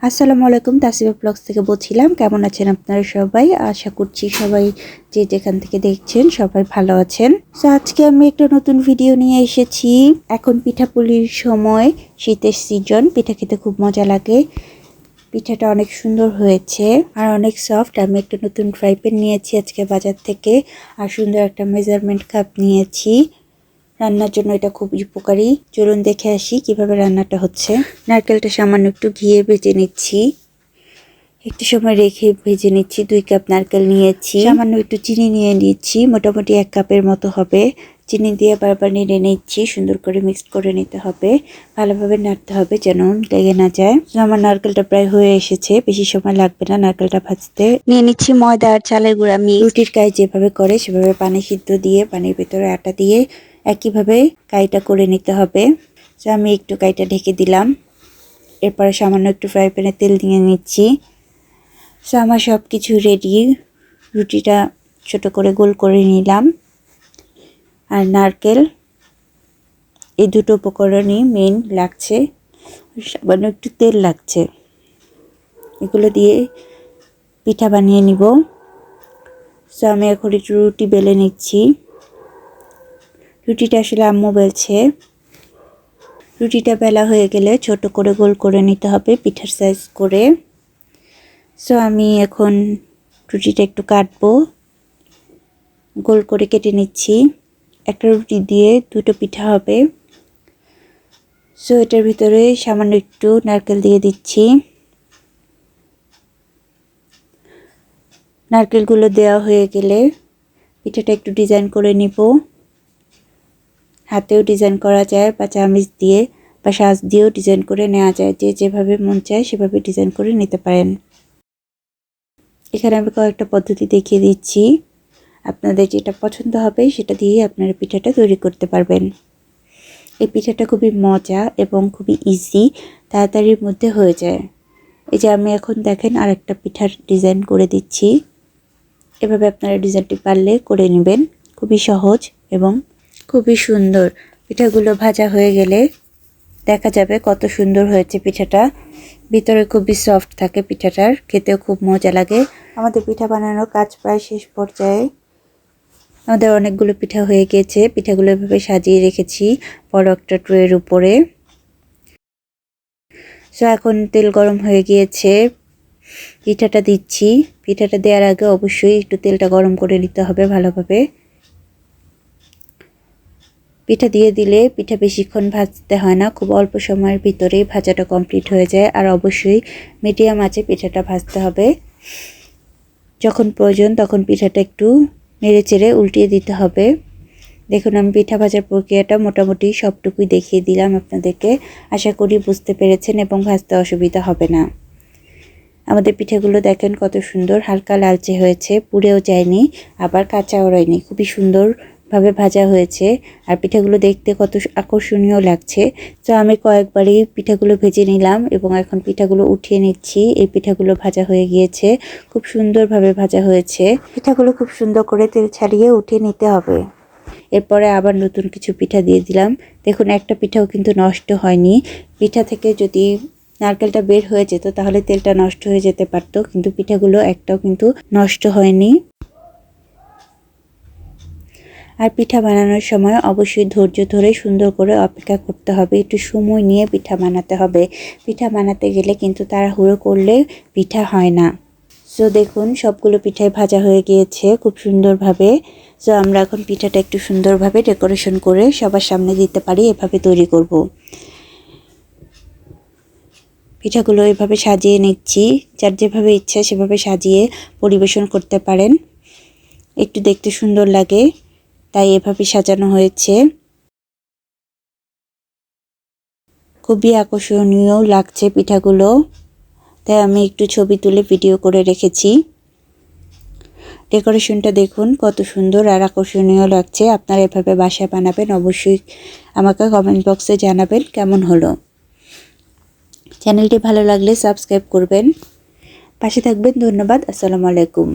আসসালামু আলাইকুম, তাসিবা ব্লগস থেকে বলছিলাম। কেমন আছেন আপনারা সবাই? আশা করছি সবাই যে যেখান থেকে দেখছেন সবাই ভালো আছেন। তো আজকে আমি একটা নতুন ভিডিও নিয়ে এসেছি। এখন পিঠাপুলির সময়, শীতের সিজন, পিঠা খেতে খুব মজা লাগে। পিঠাটা অনেক সুন্দর হয়েছে আর অনেক সফট। আমি একটা নতুন ফ্রাই প্যান নিয়েছি আজকে বাজার থেকে, আর সুন্দর একটা মেজারমেন্ট কাপ নিয়েছি। রান্নার জন্য এটা খুব উপকারী। চলুন দেখে আসি কিভাবে রান্নাটা হচ্ছে। নারকেলটা সামান্য একটু ঘিয়ে ভেজে নিচ্ছি, একটু সময় রেখে ভেজে নিচ্ছি। 2 কাপ নারকেল নিয়েছি, সামান্য একটু চিনি নিয়ে নিচ্ছি, মোটামুটি 1 কাপের মতো হবে। চিনি দিয়ে বারবার নেড়ে নিচ্ছি, সুন্দর করে মিক্স করে নিতে হবে, ভালোভাবে নাড়তে হবে যেন লেগে না যায়। আমার নারকেলটা প্রায় হয়ে এসেছে, বেশি সময় লাগবে না নারকেলটা ভাজতে। নিয়ে নিচ্ছি ময়দা আর চালের গুঁড়া মিক্স। রুটির কাই যেভাবে করে সেভাবে পানি সিদ্ধ দিয়ে পানির ভেতরে আটা দিয়ে একইভাবে কাইটা করে নিতে হবে। তো আমি একটু কাইটা ঢেকে দিলাম, এরপরে সামান্য একটু ফ্রাই প্যানে তেল দিয়ে নিচ্ছি। তো আমার সব কিছু রেডি। রুটিটা ছোট করে গোল করে নিলাম, আর নারকেল, এই দুটো উপকরণই মেন লাগছে, সামান্য একটু তেল লাগছে। এগুলো দিয়ে পিঠা বানিয়ে নিব। তো আমি এখন একটু রুটি বেলে নিচ্ছি। রুটিটা আসলে আম্মু বেলছে। রুটিটা বেলা হয়ে গেলে ছোট করে গোল করে নিতে হবে, পিঠার সাইজ করে। সো আমি এখন রুটিটা একটু কাটবো, গোল করে কেটে নিচ্ছি। একটা রুটি দিয়ে 2টো পিঠা হবে। সো এটার ভিতরে সামান্য একটু নারকেল দিয়ে দিচ্ছি। নারকেলগুলো দেওয়া হয়ে গেলে পিঠাটা একটু ডিজাইন করে নিব। হাতেও ডিজাইন করা যায়, বা চামিচ দিয়ে বা সাজ দিয়েও ডিজাইন করে নেওয়া যায়। যে যেভাবে মন চায় সেভাবে ডিজাইন করে নিতে পারেন। এখানে আমি কয়েকটা পদ্ধতি দেখিয়ে দিচ্ছি, আপনাদের যেটা পছন্দ হবে সেটা দিয়ে আপনারা পিঠাটা তৈরি করতে পারবেন। এই পিঠাটা খুবই মজা এবং খুবই ইজি, তাড়াতাড়ির মধ্যে হয়ে যায়। এই যে আমি এখন দেখেন আরেকটা পিঠার ডিজাইন করে দিচ্ছি। এভাবে আপনারা ডিজাইনটি পারলে করে নেবেন, খুবই সহজ এবং খুবই সুন্দর। পিঠাগুলো ভাজা হয়ে গেলে দেখা যাবে কত সুন্দর হয়েছে পিঠাটা। ভিতরে খুবই সফট থাকে পিঠাটার, খেতেও খুব মজা লাগে। আমাদের পিঠা বানানোর কাজ প্রায় শেষ পর্যায়ে। আমাদের অনেকগুলো পিঠা হয়ে গিয়েছে। পিঠাগুলো এভাবে সাজিয়ে রেখেছি বড় একটা ট্রের উপরে। সো এখন তেল গরম হয়ে গিয়েছে, পিঠাটা দিচ্ছি। পিঠাটা দেওয়ার আগে অবশ্যই একটু তেলটা গরম করে নিতে হবে ভালোভাবে। পিঠা দিয়ে দিলে পিঠা বেশিক্ষণ ভাজতে হয় না, খুব অল্প সময়ের ভিতরেই ভাজাটা কমপ্লিট হয়ে যায়। আর অবশ্যই মিডিয়াম আঁচে পিঠাটা ভাজতে হবে। যখন প্রয়োজন তখন পিঠাটা একটু নেড়ে চেড়ে উল্টিয়ে দিতে হবে। দেখুন আমি পিঠা ভাজার প্রক্রিয়াটা মোটামুটি সবটুকুই দেখিয়ে দিলাম আপনাদেরকে। আশা করি বুঝতে পেরেছেন এবং ভাজতে অসুবিধা হবে না। আমাদের পিঠাগুলো দেখেন কত সুন্দর, হালকা লালচে হয়েছে, পুড়েও যায়নি আবার কাঁচাও রয়নি, খুবই সুন্দরভাবে ভাজা হয়েছে। আর পিঠাগুলো দেখতে কত আকর্ষণীয় লাগছে। তো আমি কয়েকবারই পিঠাগুলো ভেজে নিলাম এবং এখন পিঠাগুলো উঠিয়ে নিচ্ছি। এই পিঠাগুলো ভাজা হয়ে গিয়েছে, খুব সুন্দরভাবে ভাজা হয়েছে। পিঠাগুলো খুব সুন্দর করে তেল ছাড়িয়ে উঠিয়ে নিতে হবে। এরপরে আবার নতুন কিছু পিঠা দিয়ে দিলাম। দেখুন একটা পিঠাও কিন্তু নষ্ট হয়নি। পিঠা থেকে যদি নারকেলটা বের হয়ে যেত তাহলে তেলটা নষ্ট হয়ে যেতে পারতো, কিন্তু পিঠাগুলো একটাও কিন্তু নষ্ট হয়নি। আর পিঠা বানানোর সময় অবশ্যই ধৈর্য ধরে সুন্দর করে অপেক্ষা করতে হবে, একটু সময় নিয়ে পিঠা বানাতে হবে। পিঠা বানাতে গেলে কিন্তু তাড়াহুড়ো করলে পিঠা হয় না। সো দেখুন সবগুলো পিঠাই ভাজা হয়ে গিয়েছে খুব সুন্দরভাবে। সো আমরা এখন পিঠাটা একটু সুন্দরভাবে ডেকোরেশন করে সবার সামনে দিতে পারি, এভাবে তৈরি করব। পিঠাগুলো এভাবে সাজিয়ে নিচ্ছি, যার যেভাবে ইচ্ছা সেভাবে সাজিয়ে পরিবেশন করতে পারেন। একটু দেখতে সুন্দর লাগে তাই এভাবে সাজানো হয়েছে। খুবই আকর্ষণীয় লাগছে পিঠাগুলো, তাই আমি একটু ছবি তুলে ভিডিও করে রেখেছি। ডেকোরেশনটা দেখুন কত সুন্দর আর আকর্ষণীয় লাগছে। আপনারা এভাবে বাসায় বানাবেন, অবশ্যই আমাকে কমেন্ট বক্সে জানাবেন কেমন হলো। চ্যানেলটি ভালো লাগলে সাবস্ক্রাইব করবেন, পাশে থাকবেন। ধন্যবাদ। আসসালামু আলাইকুম।